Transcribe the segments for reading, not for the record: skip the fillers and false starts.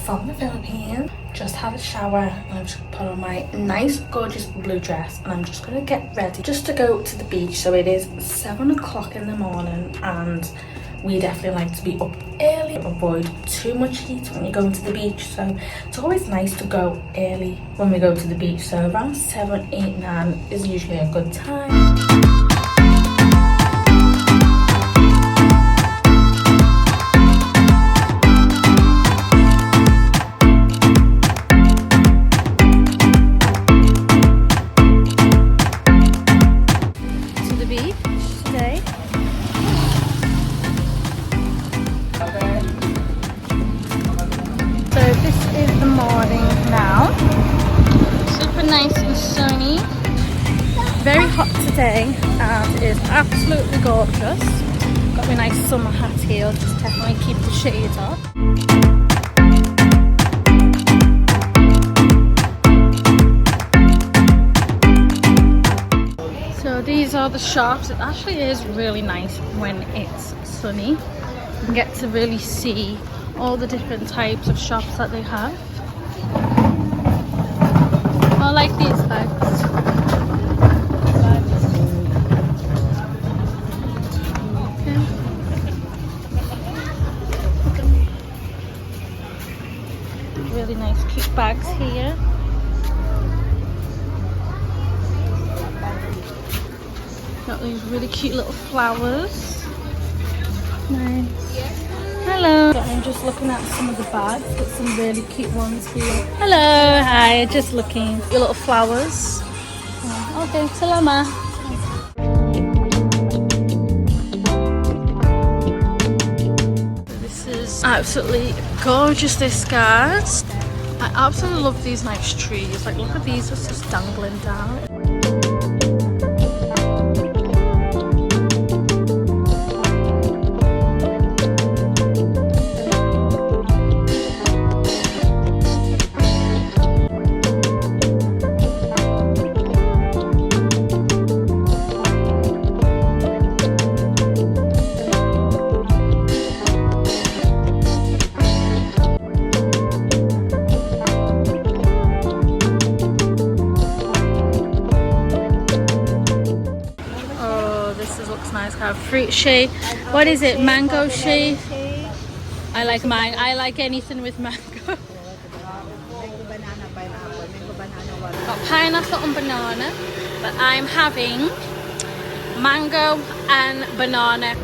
from the Philippines. Just had a shower and I've just put on my nice gorgeous blue dress and I'm just gonna get ready just to go to the beach. So it is 7 o'clock in the morning and we definitely like to be up early, avoid too much heat when you're going to the beach. So it's always nice to go early when we go to the beach. So around 7, 8, 9 is usually a good time. Nice and sunny, very hot today and it is absolutely gorgeous. Got my nice summer hat here, just definitely keep the shades up. So these are the shops. It actually is really nice when it's sunny. You can get to really see all the different types of shops that they have. I like these bags. Okay. Really nice cute bags here. Got these really cute little flowers. Nice. Hello. I'm just looking at some of the bags. Got some really cute ones here. Hello. Hi. Just looking. Your little flowers. Oh, okay. Salamat. This is absolutely gorgeous, this, guys. I absolutely love these nice trees. Like, look at these. It's just dangling down. Fruit shake. What is it? Mango shake? I like mine. I like anything with mango. Got pineapple and banana, but I'm having mango and banana.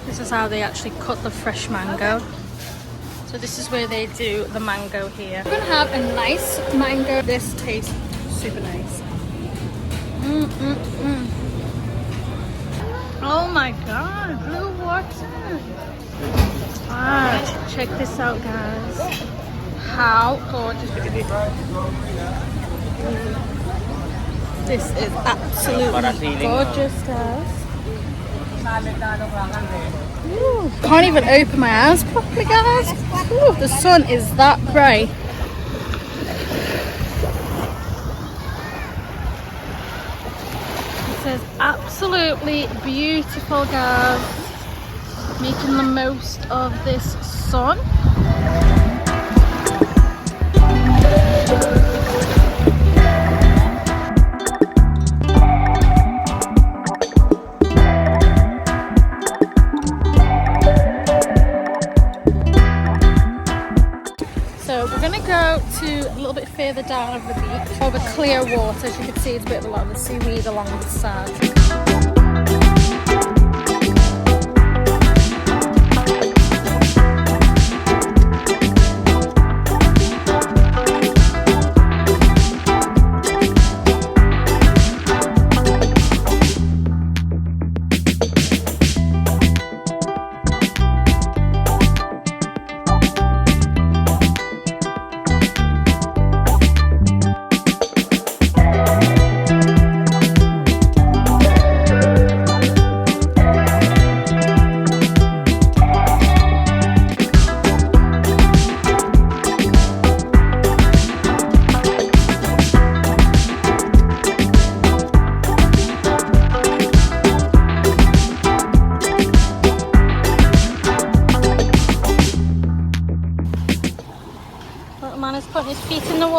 This is how they actually cut the fresh mango. So this is where they do the mango here. We're gonna have a nice mango. This tastes super nice. Oh my god, blue water. Ah, check this out, guys. How gorgeous. This is absolutely gorgeous, guys. Ooh, can't even open my eyes properly, guys. Ooh, the sun is that bright. It says absolutely beautiful, guys. Making the most of this sun. To a little bit further down of the beach over clear water. As you can see, it's a bit of a lot of the seaweed along the side.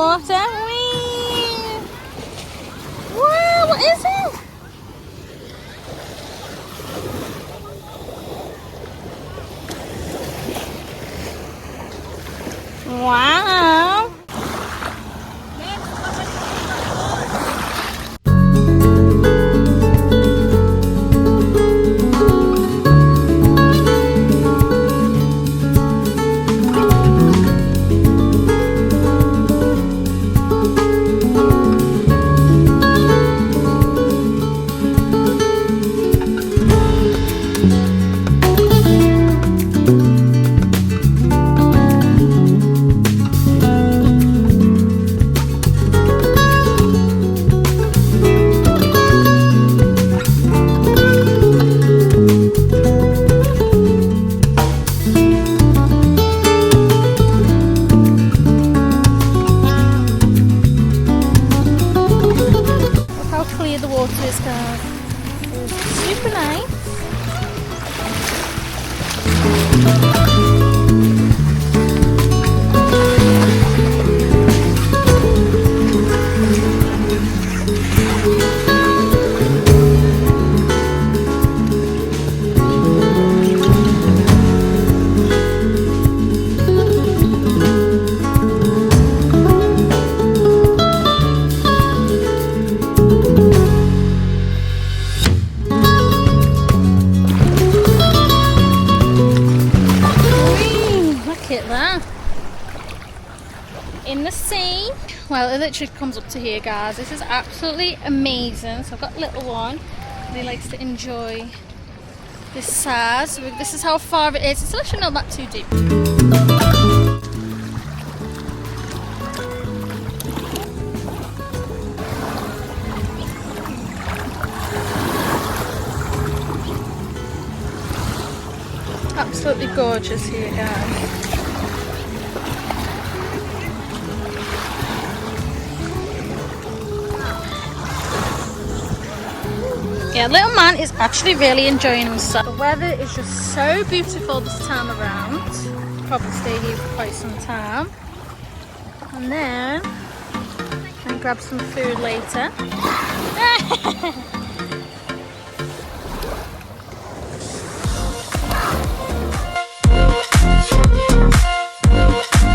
water. Whee! Wow, what is it? Wow. The water is guys. It's super nice. Look at that. In the sea. Well, it literally comes up to here, guys. This is absolutely amazing. So I've got a little one and he likes to enjoy this size. So this is how far it is. It's actually not that too deep. Absolutely gorgeous here, guys. Yeah, little man is actually really enjoying himself. The weather is just so beautiful this time around. Probably stay here for quite some time. And then I grab some food later.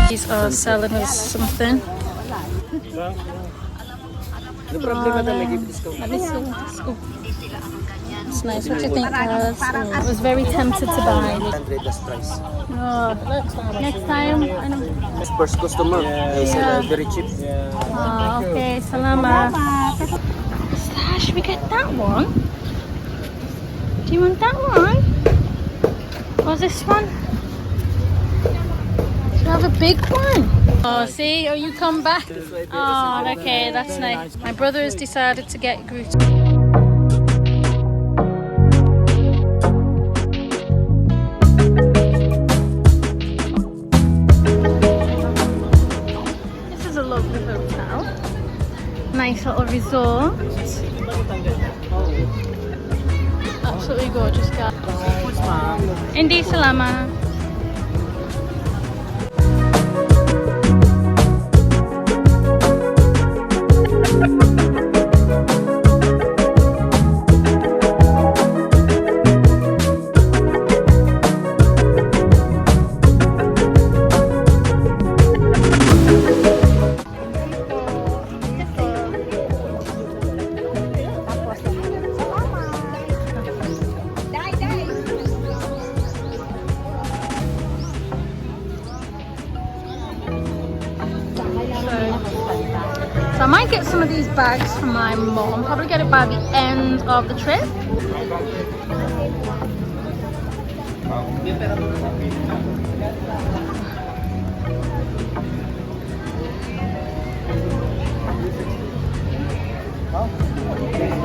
These are selling us something. Let me see. Ooh. It's nice. What do you think, guys? I was very tempted to buy. 100 plus price. Oh, next time. I know. First customer. Yeah. Very cheap. Oh, okay, salamat. Should we get that one? Do you want that one? Or this one? Should I have a big one? Oh, see? Oh, you come back. Oh, okay, that's nice. My brother has decided to get Groot. This is a lovely hotel. Nice little resort. Absolutely gorgeous, guys. Hindi salamat. So I might get some of these bags from my mom. Probably get it by the end of the trip.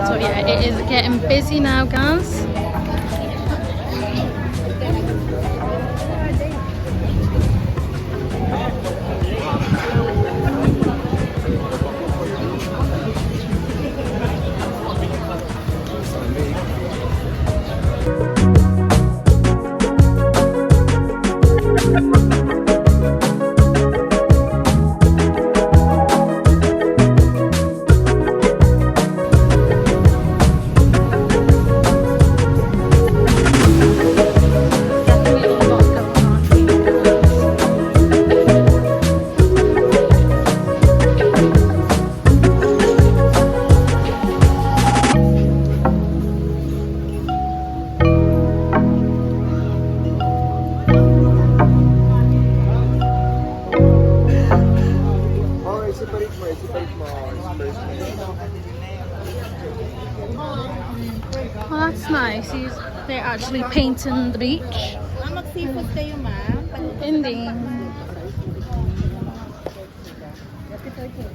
So yeah, it is getting busy now, guys. That's nice. They're actually painting the beach. Indeed.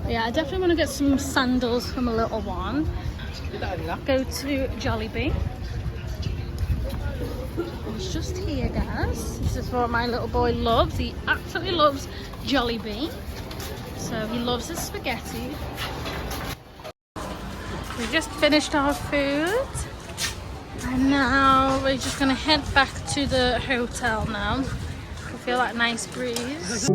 Yeah, I definitely want to get some sandals from a little one. Go to Jollibee. It's just here, guys. This is what my little boy loves. He absolutely loves Jollibee. So he loves his spaghetti. We just finished our food. And now we're just going to head back to the hotel now. I feel like a nice breeze.